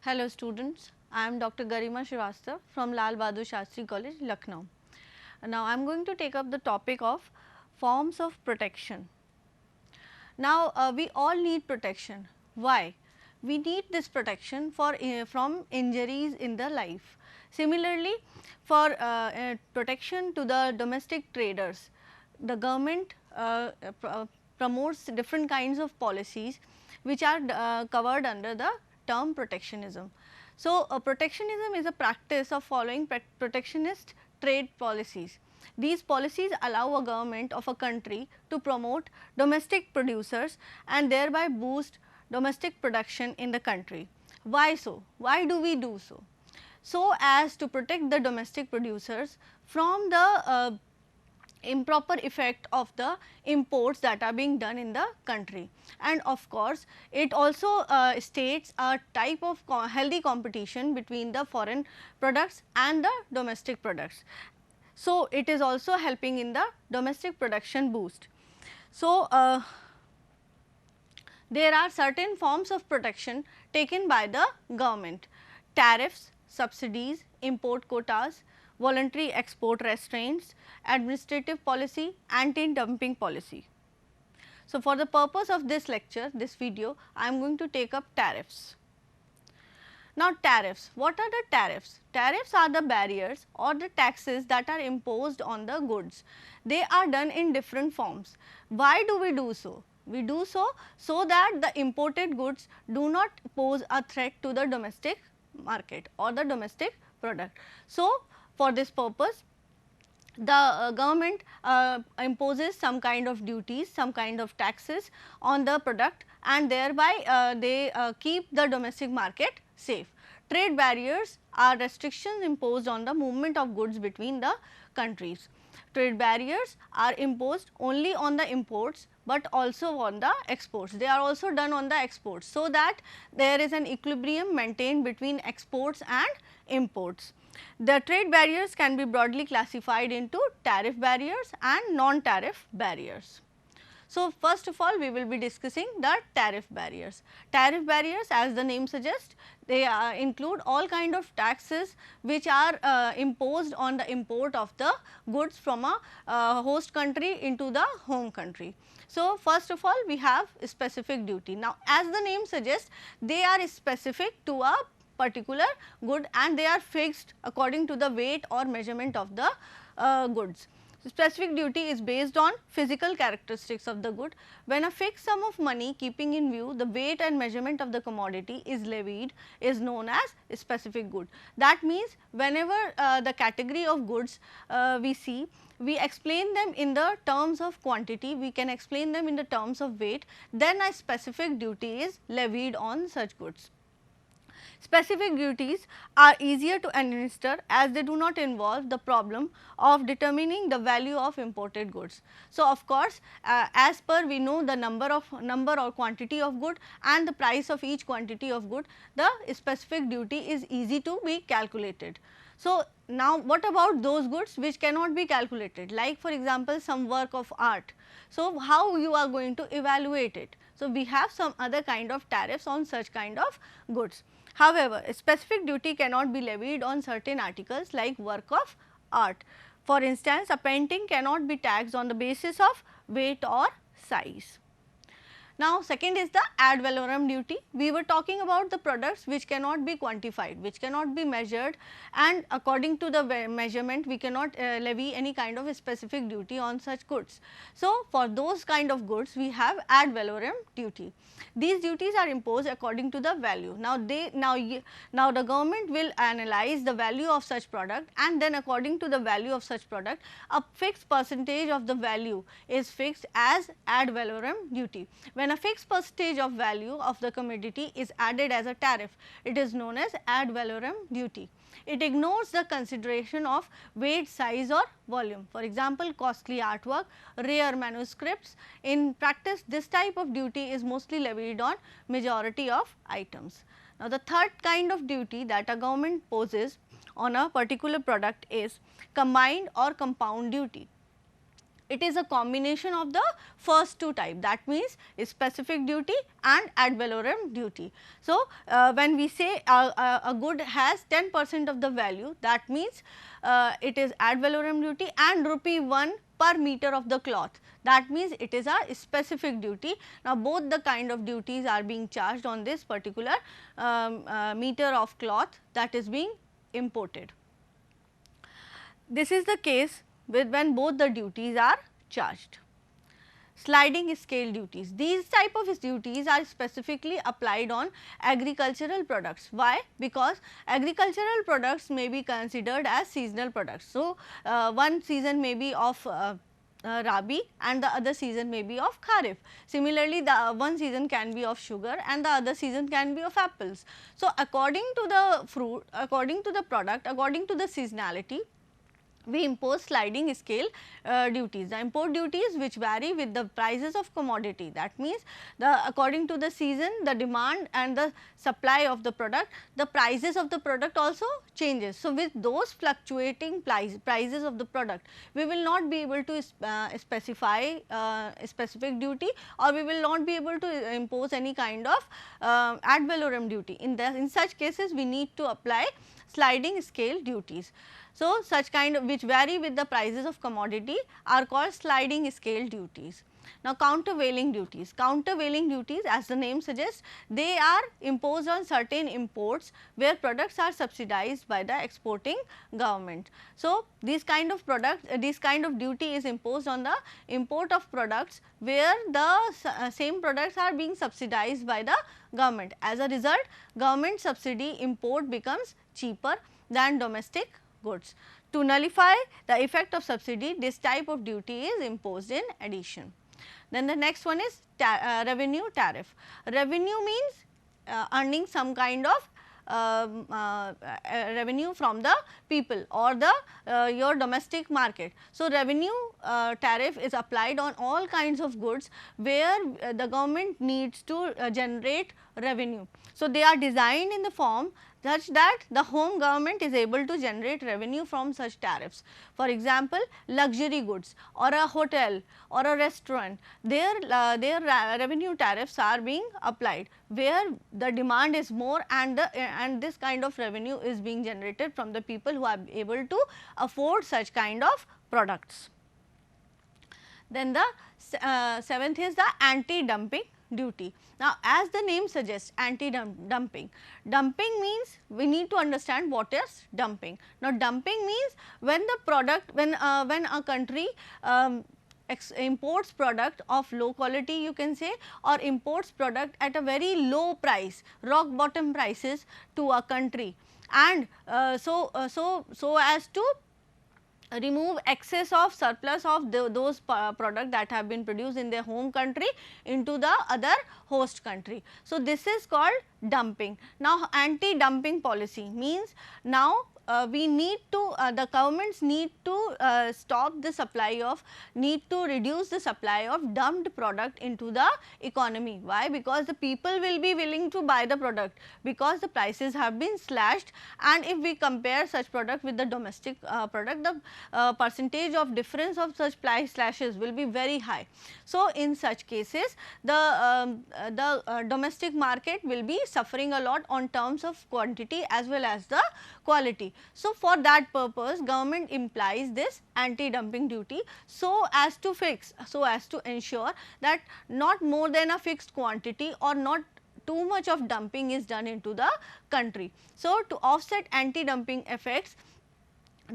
Hello students, I am Dr. Garima Shrivastava from Lal Bahadur Shastri College, Lucknow. Now I am going to take up the topic of forms of protection. Now we all need protection. Why? We need this protection for from injuries in the life. Similarly, for protection to the domestic traders, the government promotes different kinds of policies which are covered under the term protectionism. So, protectionism is a practice of following protectionist trade policies. These policies allow a government of a country to promote domestic producers and thereby boost domestic production in the country. Why so? Why do we do so? So as to protect the domestic producers from the improper effect of the imports that are being done in the country. And of course, it also states a type of healthy competition between the foreign products and the domestic products. So, it is also helping in the domestic production boost. So, there are certain forms of protection taken by the government: tariffs, subsidies, import quotas, voluntary export restraints, administrative policy, anti-dumping policy. So, for the purpose of this lecture, this video, I am going to take up tariffs. Now, tariffs. What are the tariffs? Tariffs are the barriers or the taxes that are imposed on the goods. They are done in different forms. Why do we do so? We do so that the imported goods do not pose a threat to the domestic market or the domestic product. So, for this purpose, the government imposes some kind of duties, some kind of taxes on the product, and thereby they keep the domestic market safe. Trade barriers are restrictions imposed on the movement of goods between the countries. Trade barriers are imposed only on the imports, but also on the exports. They are also done on the exports, so that there is an equilibrium maintained between exports and imports. The trade barriers can be broadly classified into tariff barriers and non-tariff barriers. So, first of all we will be discussing the tariff barriers. Tariff barriers, as the name suggests, they include all kind of taxes which are imposed on the import of the goods from a host country into the home country. So, first of all we have specific duty. Now, as the name suggests, they are specific to a particular good and they are fixed according to the weight or measurement of the goods. Specific duty is based on physical characteristics of the good. When a fixed sum of money, keeping in view the weight and measurement of the commodity, is levied, is known as specific good. That means, whenever the category of goods we see, we explain them in the terms of quantity, we can explain them in the terms of weight, then a specific duty is levied on such goods. Specific duties are easier to administer as they do not involve the problem of determining the value of imported goods. So, of course, as per we know the number or quantity of good and the price of each quantity of good, the specific duty is easy to be calculated. So, now what about those goods which cannot be calculated, like for example, some work of art. So, how you are going to evaluate it? So, we have some other kind of tariffs on such kind of goods. However, a specific duty cannot be levied on certain articles like work of art. For instance, a painting cannot be taxed on the basis of weight or size. Now, second is the ad valorem duty. We were talking about the products which cannot be quantified, which cannot be measured, and according to the measurement we cannot levy any kind of a specific duty on such goods. So, for those kind of goods we have ad valorem duty. These duties are imposed according to the value. Now, the government will analyze the value of such product, and then according to the value of such product, a fixed percentage of the value is fixed as ad valorem duty. When a fixed percentage of value of the commodity is added as a tariff, it is known as ad valorem duty. It ignores the consideration of weight, size or volume. For example, costly artwork, rare manuscripts. In practice, this type of duty is mostly levied on majority of items. Now, the third kind of duty that a government poses on a particular product is combined or compound duty. It is a combination of the first two type, that means specific duty and ad valorem duty. So, when we say a good has 10% of the value, that means it is ad valorem duty, and rupee 1 per meter of the cloth, that means it is a specific duty. Now, both the kind of duties are being charged on this particular meter of cloth that is being imported. This is the case with when both the duties are charged. Sliding scale duties. These type of duties are specifically applied on agricultural products. Why? Because agricultural products may be considered as seasonal products. So, one season may be of Rabi and the other season may be of Kharif. Similarly, the one season can be of sugar and the other season can be of apples. So, according to the fruit, according to the product, according to the seasonality, we impose sliding scale duties. The import duties which vary with the prices of commodity, that means according to the season, the demand and the supply of the product, the prices of the product also changes. So, with those fluctuating prices of the product, we will not be able to specify a specific duty, or we will not be able to impose any kind of ad valorem duty. In such cases, we need to apply sliding scale duties. So, such kind of which vary with the prices of commodity are called sliding scale duties. Now, countervailing duties. Countervailing duties, as the name suggests, they are imposed on certain imports where products are subsidized by the exporting government. So, these kind of products, this kind of duty is imposed on the import of products where the same products are being subsidized by the government. As a result, government subsidy import becomes cheaper than domestic goods. To nullify the effect of subsidy, this type of duty is imposed in addition. Then the next one is revenue tariff. Revenue means earning some kind of revenue from the people or the your domestic market. So, revenue tariff is applied on all kinds of goods where the government needs to generate revenue. So, they are designed in the form such that the home government is able to generate revenue from such tariffs. For example, luxury goods or a hotel or a restaurant, their revenue tariffs are being applied where the demand is more, and this kind of revenue is being generated from the people who are able to afford such kind of products. Then the seventh is the anti-dumping duty. Now, as the name suggests, anti-dumping. Dumping means we need to understand what is dumping. Now, dumping means when the product, when a country imports product of low quality, you can say, or imports product at a very low price, rock bottom prices to a country, and so as to remove excess of surplus of those product that have been produced in their home country into the other host country. So, this is called dumping. Now, anti-dumping policy means now we need to the governments need to stop the supply of, need to reduce the supply of dumped product into the economy. Why? Because the people will be willing to buy the product, because the prices have been slashed, and if we compare such product with the domestic product, the percentage of difference of such price slashes will be very high. So, in such cases the domestic market will be suffering a lot on terms of quantity as well as the quality. So, for that purpose government implies this anti-dumping duty so as to fix, so as to ensure that not more than a fixed quantity or not too much of dumping is done into the country. So, to offset anti-dumping effects,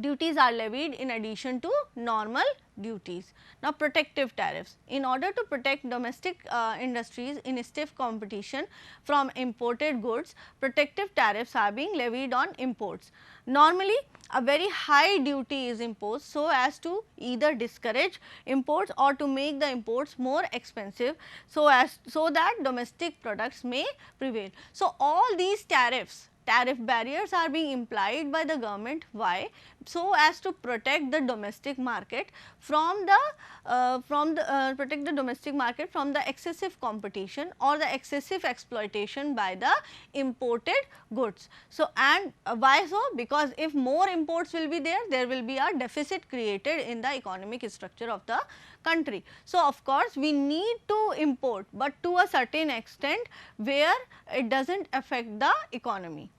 duties are levied in addition to normal duties. Now, protective tariffs. In order to protect domestic industries in stiff competition from imported goods, protective tariffs are being levied on imports. Normally, a very high duty is imposed so as to either discourage imports or to make the imports more expensive, so that domestic products may prevail. So, all these tariffs tariff barriers are being implied by the government. Why? So as to protect the domestic market from the excessive competition or the excessive exploitation by the imported goods. So and why so? Because if more imports will be there will be a deficit created in the economic structure of the country. So of course we need to import, but to a certain extent where it does not affect the economy.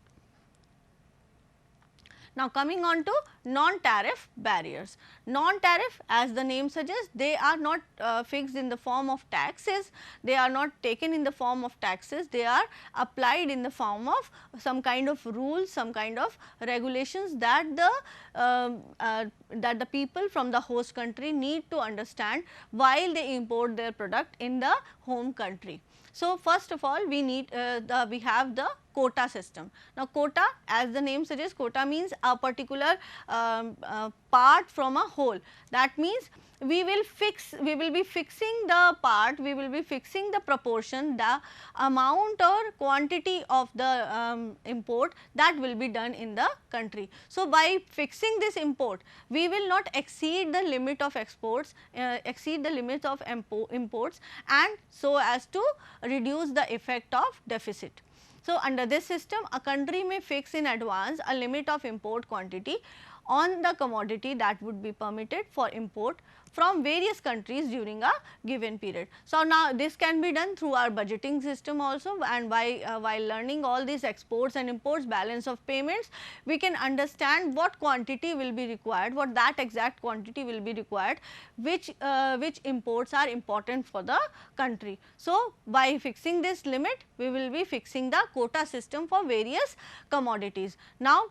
Now coming on to non-tariff barriers. Non-tariff, as the name suggests, they are not fixed in the form of taxes, they are not taken in the form of taxes, they are applied in the form of some kind of rules, some kind of regulations that the people from the host country need to understand while they import their product in the home country. So first of all we need we have the quota system. Now quota, as the name suggests, quota means a particular part from a whole. That means we will be fixing the part, we will be fixing the proportion, the amount or quantity of the import that will be done in the country. So by fixing this import, we will not exceed the limit of exports, exceed the limit of imports, and so as to reduce the effect of deficit. So under this system, a country may fix in advance a limit of import quantity on the commodity that would be permitted for import from various countries during a given period. So now this can be done through our budgeting system also, and while learning all these exports and imports, balance of payments, we can understand what quantity will be required, what that exact quantity will be required, which imports are important for the country. So by fixing this limit, we will be fixing the quota system for various commodities. Now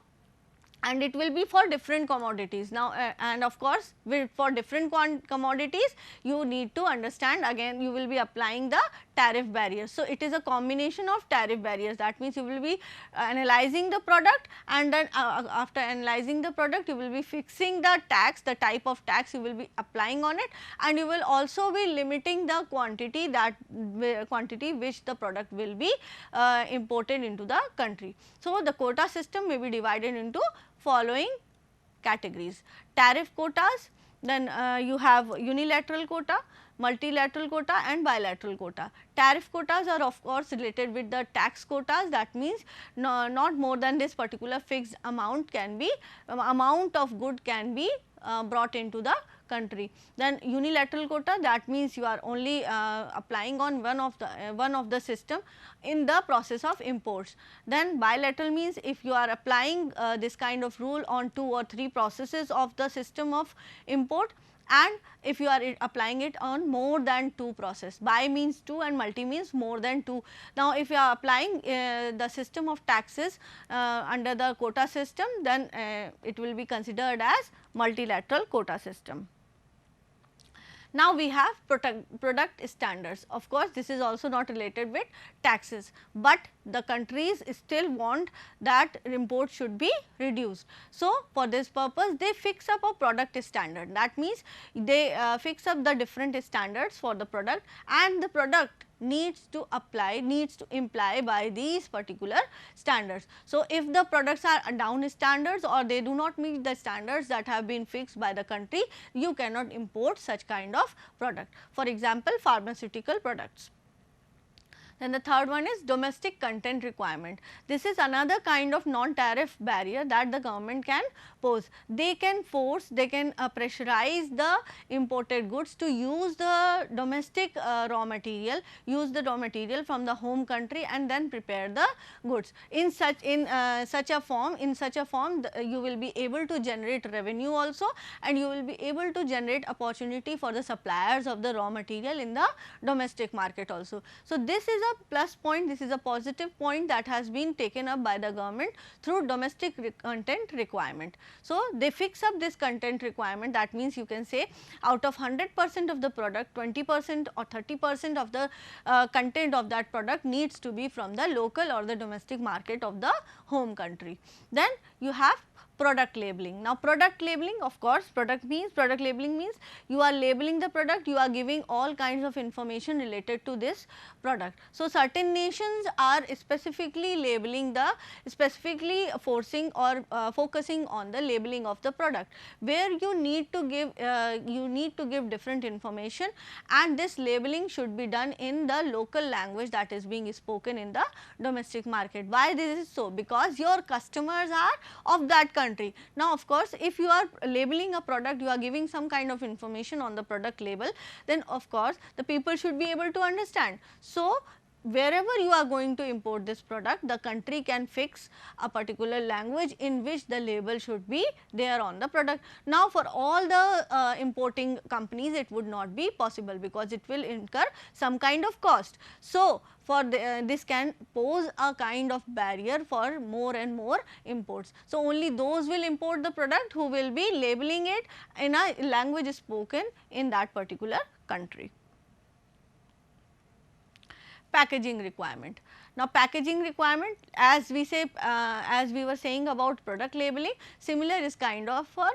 and it will be for different commodities. Now and of course for different commodities you need to understand, again you will be applying the tariff barriers. So it is a combination of tariff barriers. That means you will be analyzing the product, and then after analyzing the product you will be fixing the tax, the type of tax you will be applying on it, and you will also be limiting the quantity which the product will be imported into the country. So the quota system may be divided into following categories: tariff quotas, then you have unilateral quota, multilateral quota and bilateral quota. Tariff quotas are of course related with the tax quotas. That means not more than this particular fixed amount can be, amount of good can be brought into the country. Then unilateral quota, that means you are only applying on one of the system in the process of imports. Then bilateral means if you are applying this kind of rule on 2 or 3 processes of the system of import, and if you are applying it on more than 2 process. Bi means 2 and multi means more than 2. Now if you are applying the system of taxes under the quota system, then it will be considered as multilateral quota system. Now we have product standards. Of course this is also not related with taxes, but the countries still want that import should be reduced. So for this purpose they fix up a product standard. That means they fix up the different standards for the product, and the product needs to imply by these particular standards. So if the products are down standards or they do not meet the standards that have been fixed by the country, you cannot import such kind of product. For example, pharmaceutical products. Then the third one is domestic content requirement. This is another kind of non-tariff barrier that the government can pose. They can force, they can pressurize the imported goods to use the domestic raw material, use the raw material from the home country and then prepare the goods. In such a form, you will be able to generate revenue also, and you will be able to generate opportunity for the suppliers of the raw material in the domestic market also. So this is a plus point, this is a positive point that has been taken up by the government through domestic content requirement. So they fix up this content requirement. That means you can say out of 100% of the product, 20% or 30% of the content of that product needs to be from the local or the domestic market of the home country. Then you have product labeling. Now, product labeling, of course, product labeling means you are labeling the product, you are giving all kinds of information related to this product. So, certain nations are specifically labeling the, specifically forcing or focusing on the labeling of the product, where you need to give different information, and this labeling should be done in the local language that is being spoken in the domestic market. Why this is so? Because your customers are of that country. Now, of course, if you are labeling a product, you are giving some kind of information on the product label, then of course, the people should be able to understand. So, wherever you are going to import this product, the country can fix a particular language in which the label should be there on the product. Now, for all the importing companies, it would not be possible, because it will incur some kind of cost. So, for this can pose a kind of barrier for more and more imports. So, only those will import the product who will be labeling it in a language spoken in that particular country. Packaging requirement. Now, packaging requirement, as we say, as we were saying about product labeling, similar is kind of for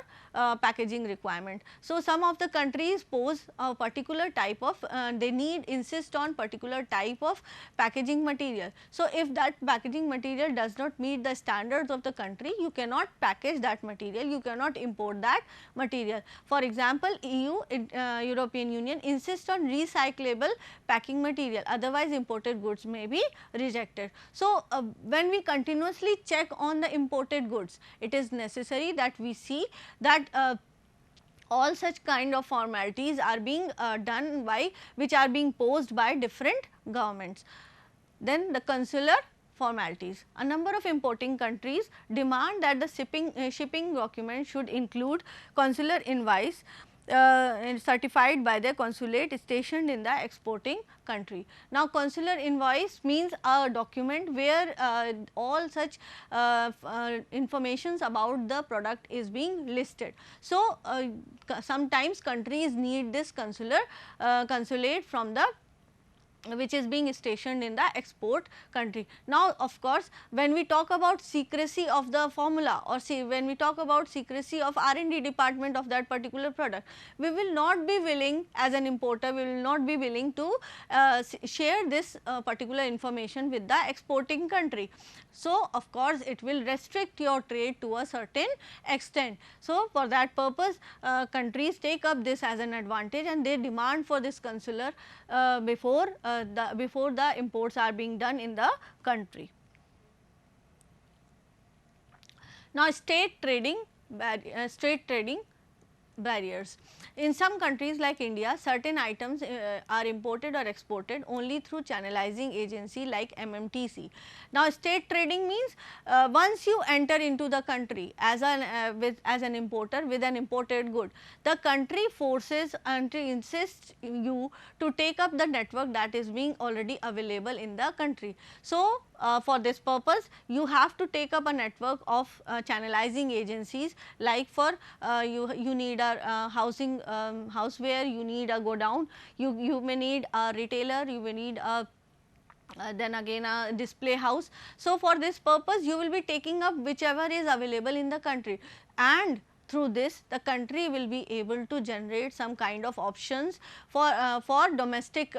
packaging requirement. So, some of the countries pose a particular type of, they insist on particular type of packaging material. So, if that packaging material does not meet the standards of the country, you cannot package that material, you cannot import that material. For example, European Union insists on recyclable packing material, otherwise imported goods may be rejected. So, when we continuously check on the imported goods, it is necessary that we see that all such kind of formalities are being done by, which are being posed by different governments. Then the consular formalities. A number of importing countries demand that the shipping document should include consular invoice certified by the consulate stationed in the exporting country. Now, consular invoice means a document where all such informations about the product is being listed. So, sometimes countries need this consulate from the, which is being stationed in the export country. Now, of course, when we talk about secrecy of the formula, or when we talk about secrecy of R&D department of that particular product, we will not be willing, as an importer, we will not be willing to share this particular information with the exporting country. So, of course, it will restrict your trade to a certain extent. So, for that purpose, countries take up this as an advantage, and they demand for this consular before the imports are being done in the country. Now, state trading barriers. In some countries like India, certain items are imported or exported only through channelizing agency like MMTC. Now, state trading means once you enter into the country as an importer with an imported good, the country forces and insists you to take up the network that is being already available in the country. So, for this purpose, you have to take up a network of channelizing agencies, like for you need a houseware, you need a godown, you may need a retailer, you may need a then again a display house. So, for this purpose, you will be taking up whichever is available in the country, and through this the country will be able to generate some kind of options for domestic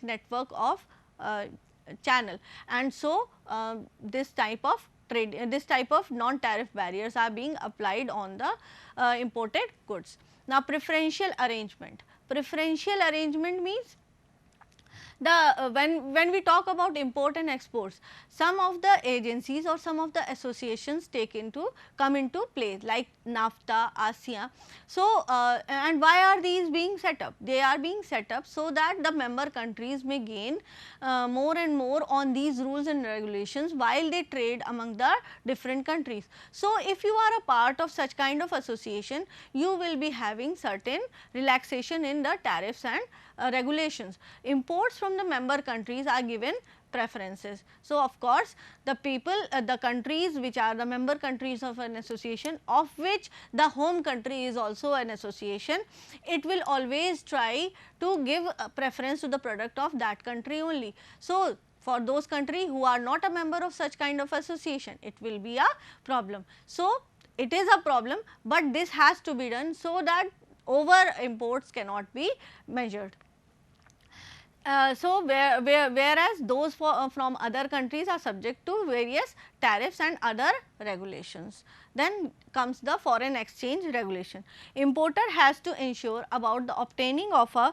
network of channel. And so, this type of non-tariff barriers are being applied on the imported goods. Now, preferential arrangement means when we talk about import and exports, some of the agencies or some of the associations come into play, like NAFTA, ASEAN. So, and why are these being set up? They are being set up so that the member countries may gain more and more on these rules and regulations while they trade among the different countries. So, if you are a part of such kind of association, you will be having certain relaxation in the tariffs and regulations. Imports from the member countries are given preferences. So, of course, the countries which are the member countries of an association, of which the home country is also an association, it will always try to give a preference to the product of that country only. So, For those countries who are not a member of such kind of association, it will be a problem. So, it is a problem, but this has to be done so that over imports cannot be measured. So, whereas those from other countries are subject to various tariffs and other regulations. Then comes the foreign exchange regulation. Importer has to ensure about the obtaining of a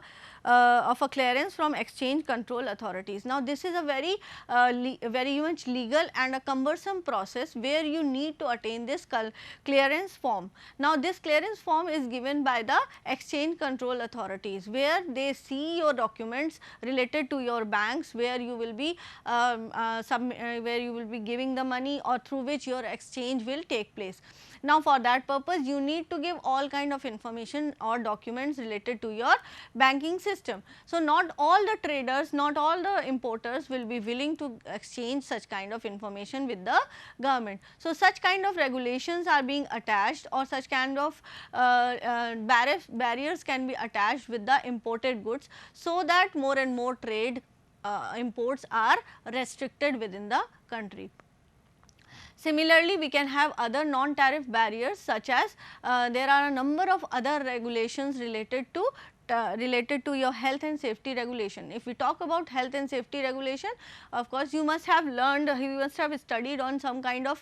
clearance from exchange control authorities. Now, this is a very much legal and a cumbersome process where you need to attain this clearance form. Now, this clearance form is given by the exchange control authorities, where they see your documents related to your banks, where you will be giving the money or through which your exchange will take place. Now, for that purpose you need to give all kind of information or documents related to your banking system. So, not all the traders, not all the importers will be willing to exchange such kind of information with the government. So, such kind of regulations are being attached, or such kind of barriers can be attached with the imported goods, so that more and more trade imports are restricted within the country. Similarly, we can have other non-tariff barriers, such as there are a number of other regulations related to your health and safety regulation. If we talk about health and safety regulation, of course, you must have learned, you must have studied on some kind of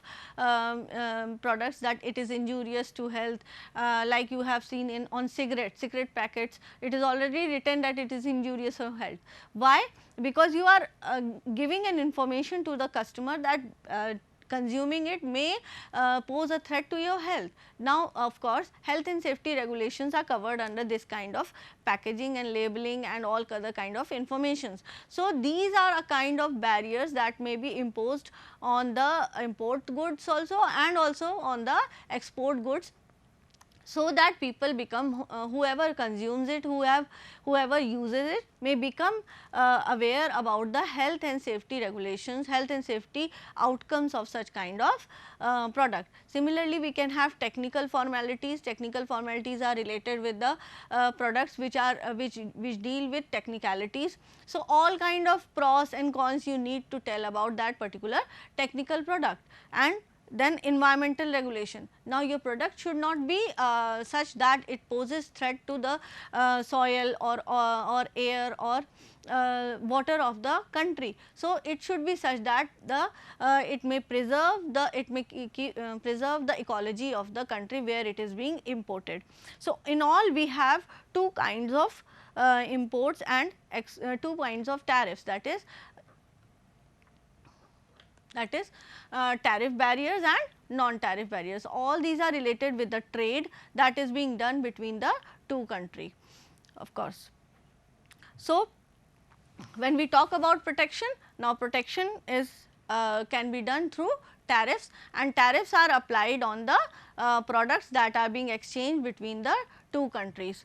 products that it is injurious to health, like you have seen on cigarette packets, it is already written that it is injurious to health. Why? Because you are giving an information to the customer that consuming it may pose a threat to your health. Now, of course, health and safety regulations are covered under this kind of packaging and labeling and all other kind of informations. So, these are a kind of barriers that may be imposed on the import goods also, and also on the export goods, so that people become whoever consumes it, whoever uses it may become aware about the health and safety regulations, health and safety outcomes of such kind of product. Similarly, we can have technical formalities. Technical formalities are related with the products which are which deal with technicalities. So, all kind of pros and cons you need to tell about that particular technical product. And then environmental regulation. Now, your product should not be such that it poses threat to the soil or air or water of the country. So, it should be such that it may preserve the ecology of the country where it is being imported. So, in all we have two kinds of imports and 2 kinds of tariffs, that is tariff barriers and non-tariff barriers. All these are related with the trade that is being done between the two countries, of course. So, when we talk about protection, now protection is can be done through tariffs, and tariffs are applied on the products that are being exchanged between the two countries.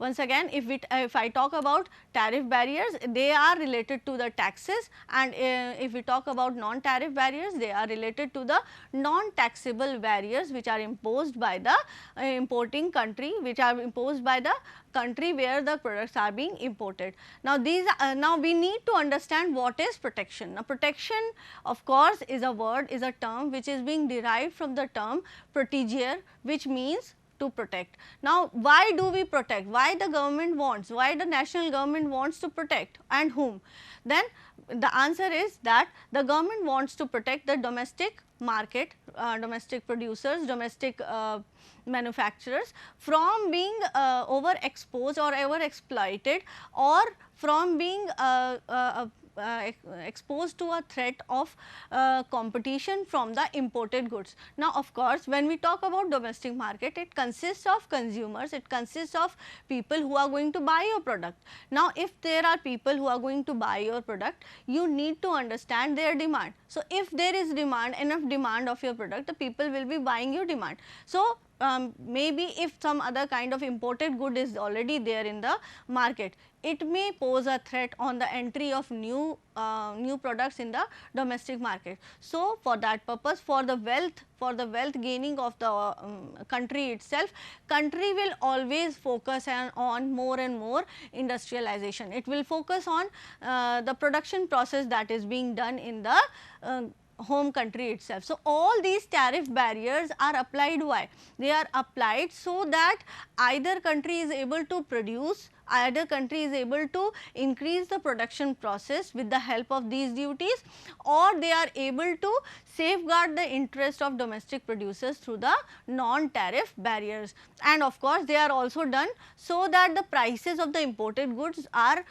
Once again, if I talk about tariff barriers, they are related to the taxes, and if we talk about non-tariff barriers, they are related to the non-taxable barriers which are imposed by the importing country, which are imposed by the country where the products are being imported. Now, now we need to understand what is protection. Now, protection of course is a word, is a term which is being derived from the term proteger, which means to protect. Now, why do we protect? Why the government wants? Why the national government wants to protect, and whom? Then the answer is that the government wants to protect the domestic market, domestic producers, domestic manufacturers from being overexposed or over exploited, or from being exposed to a threat of competition from the imported goods. Now, of course, when we talk about domestic market, it consists of consumers, it consists of people who are going to buy your product. Now, if there are people who are going to buy your product, you need to understand their demand. So, if there is demand, enough demand of your product, the people will be buying your demand. So, maybe if some other kind of imported good is already there in the market, it may pose a threat on the entry of new products in the domestic market. So, for that purpose, for the wealth gaining of the country itself, country will always focus on more and more industrialization. It will focus on the production process that is being done in the home country itself. So, all these tariff barriers are applied. Why? They are applied so that either country is able to produce, either country is able to increase the production process with the help of these duties, or they are able to safeguard the interest of domestic producers through the non-tariff barriers. And of course, they are also done so that the prices of the imported goods are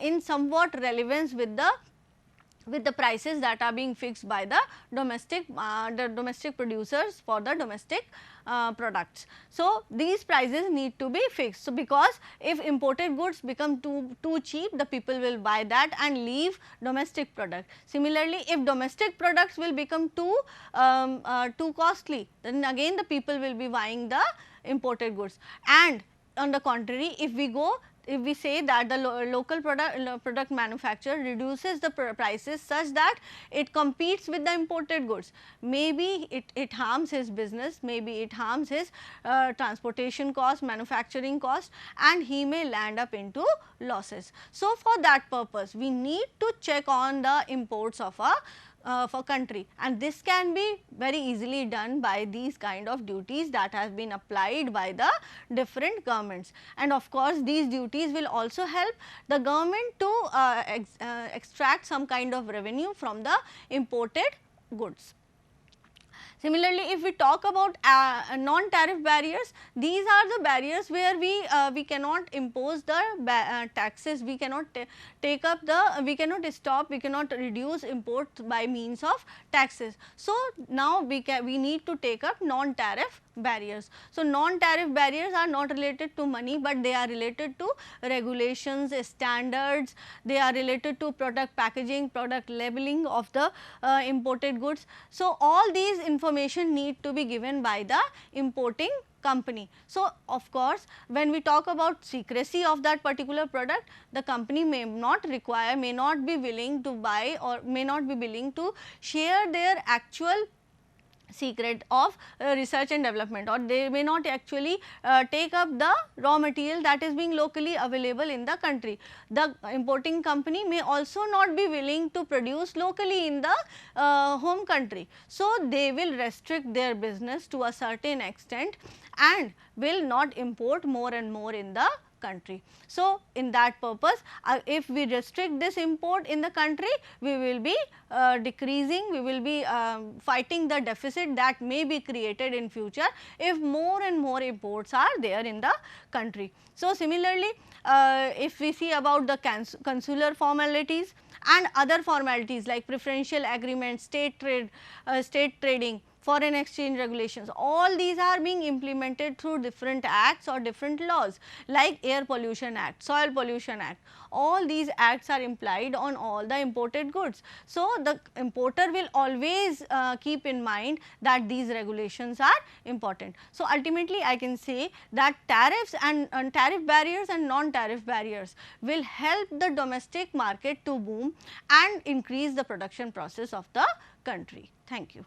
in somewhat relevance with the prices that are being fixed by the domestic producers for the domestic products. So, these prices need to be fixed. So, because if imported goods become too cheap, the people will buy that and leave domestic product. Similarly, if domestic products will become too costly, then again the people will be buying the imported goods. And on the contrary, if we say that the local product manufacturer reduces the prices such that it competes with the imported goods, maybe it harms his business, maybe it harms his transportation cost, manufacturing cost, and he may land up into losses. So, for that purpose, we need to check on the imports of a country, and this can be very easily done by these kind of duties that have been applied by the different governments. And of course, these duties will also help the government to extract some kind of revenue from the imported goods. Similarly, if we talk about non-tariff barriers, these are the barriers where we cannot impose the taxes, we cannot take up we cannot stop, we cannot reduce imports by means of taxes. So, now we need to take up non-tariff barriers. So, non-tariff barriers are not related to money, but they are related to regulations, standards, they are related to product packaging, product labeling of the imported goods. So, all these information need to be given by the importing company. So, of course, when we talk about secrecy of that particular product, the company may not require, may not be willing to buy, or may not be willing to share their actual secret of research and development, or they may not actually take up the raw material that is being locally available in the country. The importing company may also not be willing to produce locally in the home country. So, they will restrict their business to a certain extent and will not import more and more in the country. So, in that purpose, if we restrict this import in the country, we will be decreasing, we will be fighting the deficit that may be created in future if more and more imports are there in the country. So, similarly, if we see about the consular formalities and other formalities like preferential agreements, state trading, foreign exchange regulations, all these are being implemented through different acts or different laws like Air Pollution Act, Soil Pollution Act. All these acts are implied on all the imported goods. So, the importer will always keep in mind that these regulations are important. So, ultimately I can say that tariffs and tariff barriers and non-tariff barriers will help the domestic market to boom and increase the production process of the country. Thank you.